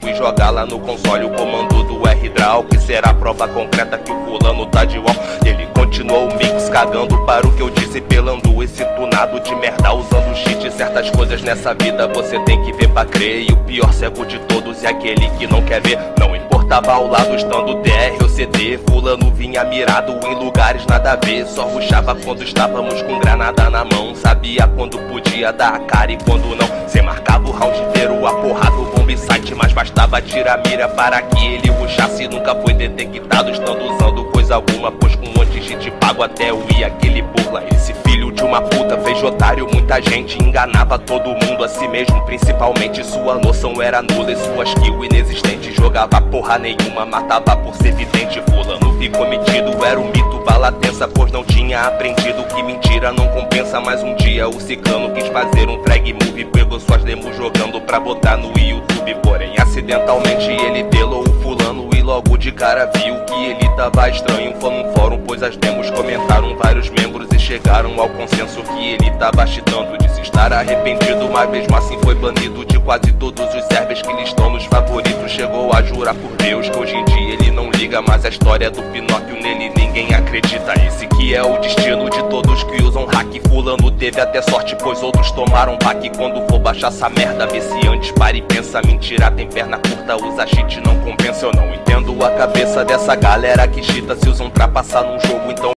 e jogar lá no console o comando do R-Draw, que será a prova concreta que o fulano tá de wall. Ele continuou o mix cagando para o que eu disse, pelando esse tunado de merda usando cheat. Certas coisas nessa vida você tem que ver pra crer, e o pior cego de todos é aquele que não quer ver. Não importava ao lado estando DR ou CD, fulano vinha mirado em lugares nada a ver. Só rushava quando estávamos com granada na mão, sabia quando podia dar a cara e quando não. Cê marcava o round inteiro, a porrada do bomb site, mas bastava tirar a mira para que ele rushasse. Nunca foi detectado estando usando coisa alguma, pois com um monte de gente pago até eu ia aquele burla. Esse filho de uma puta fez de otário muita gente, enganava todo mundo, a si mesmo principalmente. Sua noção era nula e sua skill inexistente, jogava porra nenhuma, matava por ser vidente. Fulano ficou metido, era um mito, bala tensa, pois não tinha aprendido que mentira não compensa. Mais um dia o ciclano quis fazer um frag move, pegou suas demos jogando pra botar no YouTube, porém acidentalmente ele delou o fulano e logo de cara viu que ele tava estranho. Foi num fórum, pois as demos comentaram vários membros e chegaram ao consenso que ele tava cheatando. Disse estar arrependido, mas mesmo assim foi banido de quase todos os servers que lhe estão nos favoritos. Chegou a jurar por Deus que hoje em dia ele não liga, mas a história do Pinóquio nele ninguém acredita. Esse que é o destino de todos que usam hack. Fulano teve até sorte, pois outros tomaram baque. Quando for baixar essa merda, vê se antes para e pensa. Mentira, tem perna curta, usa cheat, não compensa. Eu não entendo a cabeça dessa galera que cheata, se usam pra passar num jogo, então